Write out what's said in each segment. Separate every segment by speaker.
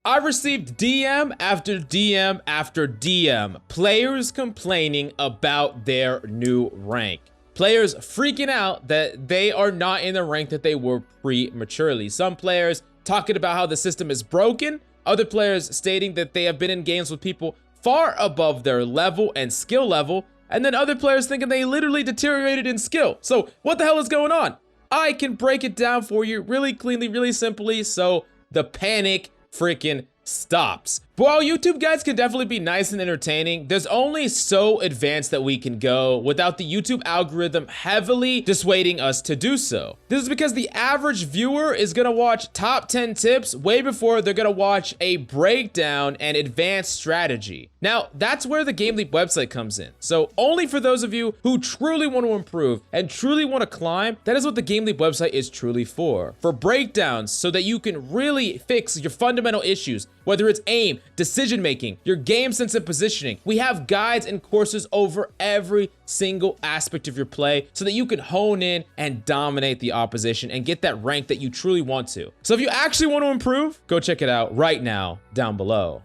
Speaker 1: I received DM after DM after DM, players complaining about their new rank. Players freaking out that they are not in the rank that they were prematurely. Some players talking about how the system is broken, other players stating that they have been in games with people far above their level and skill level, and then other players thinking they literally deteriorated in skill. So what the hell is going on? I can break it down for you really cleanly, really simply, so the panic freaking stops. But while YouTube guys can definitely be nice and entertaining, there's only so advanced that we can go without the YouTube algorithm heavily dissuading us to do so. This is because the average viewer is gonna watch top 10 tips way before they're gonna watch a breakdown and advanced strategy. Now, that's where the GameLeap website comes in. So only for those of you who truly want to improve and truly want to climb, that is what the GameLeap website is truly for breakdowns, so that you can really fix your fundamental issues, whether it's aim, decision making, your game sense and positioning. We have guides and courses over every single aspect of your play so that you can hone in and dominate the opposition and get that rank that you truly want to. So if you actually want to improve, go check it out right now down below.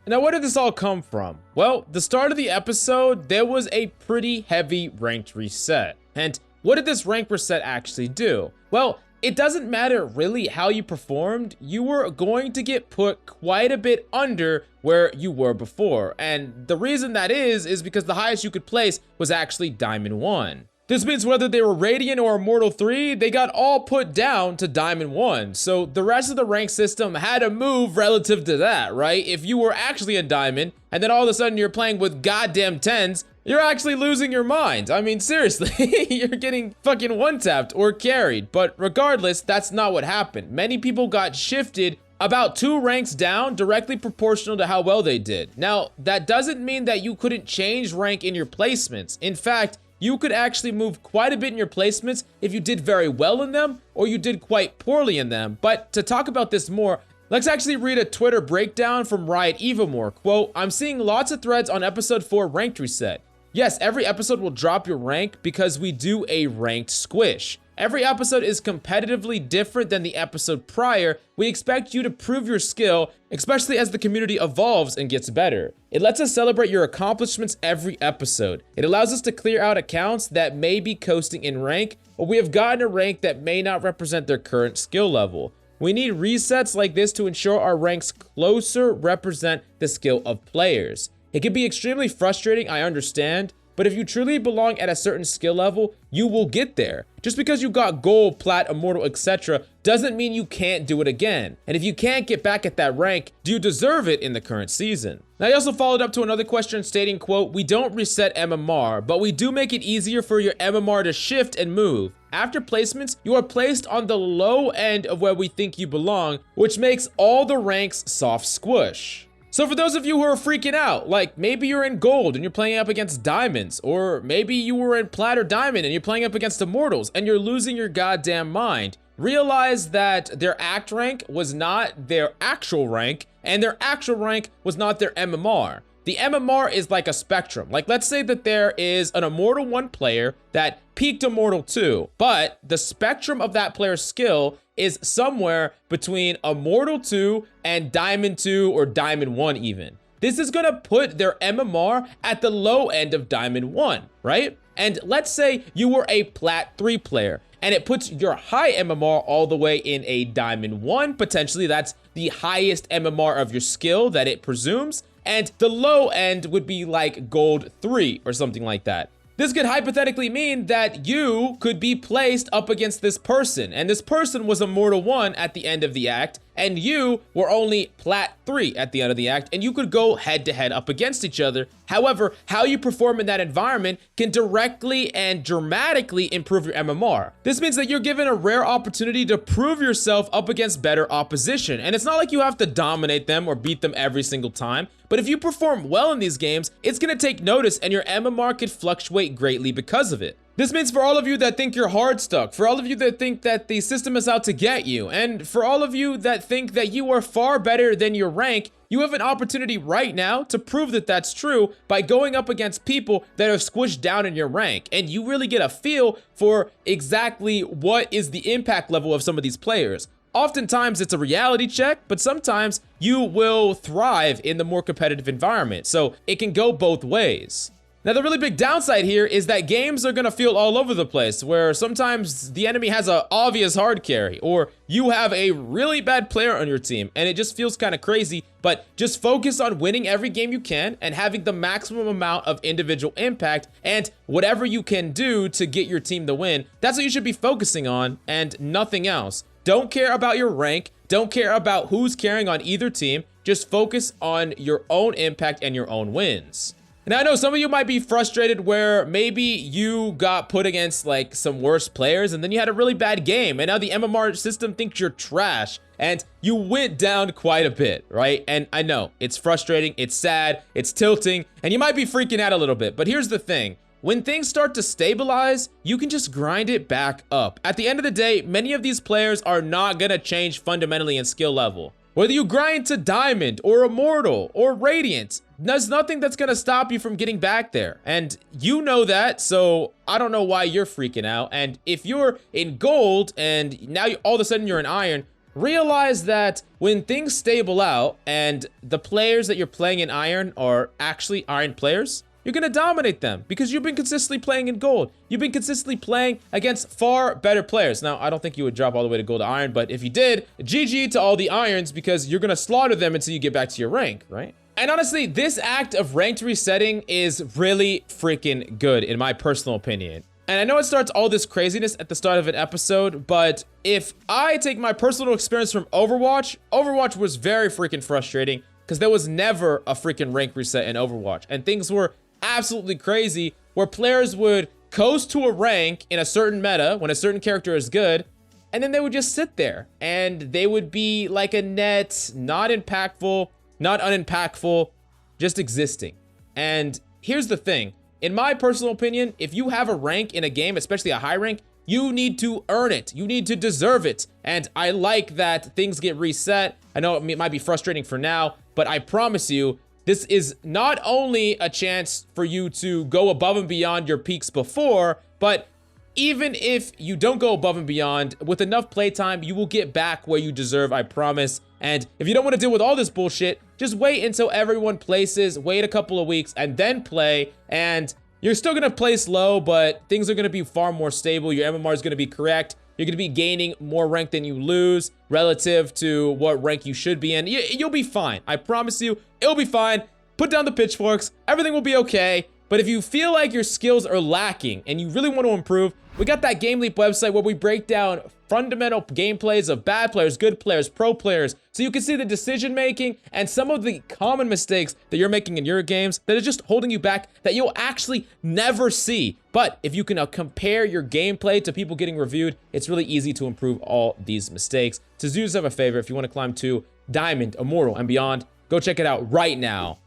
Speaker 1: Now, where did this all come from? Well, the start of the episode, there was a pretty heavy ranked reset. And what did this rank reset actually do? Well, it doesn't matter really how you performed, you were going to get put quite a bit under where you were before. And the reason that is because the highest you could place was actually Diamond 1. This means whether they were Radiant or Immortal 3, they got all put down to Diamond 1. So the rest of the rank system had to move relative to that, right? If you were actually a Diamond, and then all of a sudden you're playing with goddamn 10s, you're actually losing your mind. I mean, seriously, you're getting fucking one-tapped or carried. But regardless, that's not what happened. Many people got shifted about 2 ranks down, directly proportional to how well they did. Now, that doesn't mean that you couldn't change rank in your placements. In fact, you could actually move quite a bit in your placements if you did very well in them or you did quite poorly in them. But to talk about this more, let's actually read a Twitter breakdown from Riot Evamore. Quote, "I'm seeing lots of threads on episode 4 ranked reset. Yes, every episode will drop your rank because we do a ranked squish. Every episode is competitively different than the episode prior. We expect you to prove your skill, especially as the community evolves and gets better. It lets us celebrate your accomplishments every episode. It allows us to clear out accounts that may be coasting in rank, or we have gotten a rank that may not represent their current skill level. We need resets like this to ensure our ranks closer represent the skill of players. It can be extremely frustrating, I understand, but if you truly belong at a certain skill level, you will get there. Just because you got gold, plat, immortal, etc. doesn't mean you can't do it again. And if you can't get back at that rank, do you deserve it in the current season?" Now, he also followed up to another question stating, quote, "We don't reset MMR, but we do make it easier for your MMR to shift and move. After placements, you are placed on the low end of where we think you belong, which makes all the ranks soft squish." So for those of you who are freaking out, like maybe you're in gold and you're playing up against diamonds, or maybe you were in plat or diamond and you're playing up against immortals and you're losing your goddamn mind, realize that their act rank was not their actual rank and their actual rank was not their MMR. The MMR is like a spectrum. Like, let's say that there is an Immortal 1 player that peaked Immortal 2, but the spectrum of that player's skill is somewhere between Immortal 2 and Diamond 2 or Diamond 1 even. This is gonna put their MMR at the low end of Diamond 1, right? And let's say you were a Plat 3 player and it puts your high MMR all the way in a Diamond 1. Potentially that's the highest MMR of your skill that it presumes. And the low end would be like Gold 3 or something like that. This could hypothetically mean that you could be placed up against this person, and this person was Immortal 1 at the end of the act, and you were only Plat 3 at the end of the act, and you could go head to head up against each other. However, how you perform in that environment can directly and dramatically improve your MMR. This means that you're given a rare opportunity to prove yourself up against better opposition, and it's not like you have to dominate them or beat them every single time, but if you perform well in these games, it's gonna take notice and your MMR could fluctuate greatly because of it. This means for all of you that think you're hard stuck, for all of you that think that the system is out to get you, and for all of you that think that you are far better than your rank, you have an opportunity right now to prove that that's true by going up against people that are squished down in your rank, and you really get a feel for exactly what is the impact level of some of these players. oftentimes it's a reality check, but sometimes you will thrive in the more competitive environment. So it can go both ways. Now, the really big downside here is that games are going to feel all over the place, where sometimes the enemy has an obvious hard carry, or you have a really bad player on your team, and it just feels kind of crazy. But just focus on winning every game you can and having the maximum amount of individual impact, and whatever you can do to get your team the win. That's what you should be focusing on, and nothing else. Don't care about your rank. Don't care about who's carrying on either team. Just focus on your own impact and your own wins. Now, I know some of you might be frustrated where maybe you got put against like some worse players and then you had a really bad game, and now the MMR system thinks you're trash and you went down quite a bit, right? And I know it's frustrating, it's sad, it's tilting, and you might be freaking out a little bit. But here's the thing. When things start to stabilize, you can just grind it back up. At the end of the day, many of these players are not gonna change fundamentally in skill level. Whether you grind to Diamond or Immortal or Radiant, there's nothing that's gonna stop you from getting back there. And you know that, so I don't know why you're freaking out. And if you're in Gold and now all of a sudden you're in Iron, realize that when things stable out and the players that you're playing in Iron are actually Iron players, you're gonna dominate them because you've been consistently playing in Gold. You've been consistently playing against far better players. Now, I don't think you would drop all the way to Gold to Iron, but if you did, GG to all the Irons because you're gonna slaughter them until you get back to your rank, right? And honestly, this act of ranked resetting is really freaking good in my personal opinion. And I know it starts all this craziness at the start of an episode, but if I take my personal experience from Overwatch, Overwatch was very freaking frustrating because there was never a freaking rank reset in Overwatch, and things were absolutely crazy where players would coast to a rank in a certain meta when a certain character is good, and then they would just sit there and they would be like a net, not impactful, not unimpactful, just existing. And here's the thing, in my personal opinion, if you have a rank in a game, especially a high rank, you need to earn it. You need to deserve it. And I like that things get reset. I know it might be frustrating for now, but I promise you, this is not only a chance for you to go above and beyond your peaks before, but even if you don't go above and beyond, with enough playtime, you will get back where you deserve, I promise. And if you don't want to deal with all this bullshit, just wait until everyone places, wait a couple of weeks, and then play. And you're still going to place low, but things are going to be far more stable. Your MMR is going to be correct. You're going to be gaining more rank than you lose relative to what rank you should be in. You'll be fine. I promise you, it'll be fine. Put down the pitchforks. Everything will be okay. But if you feel like your skills are lacking and you really want to improve, we got that GameLeap website where we break down fundamental gameplays of bad players, good players, pro players, so you can see the decision making and some of the common mistakes that you're making in your games that are just holding you back that you'll actually never see. But if you can compare your gameplay to people getting reviewed, it's really easy to improve all these mistakes. So do yourself a favor, if you want to climb to Diamond, Immortal, and beyond, go check it out right now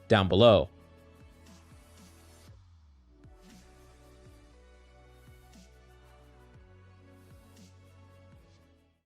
Speaker 1: down below.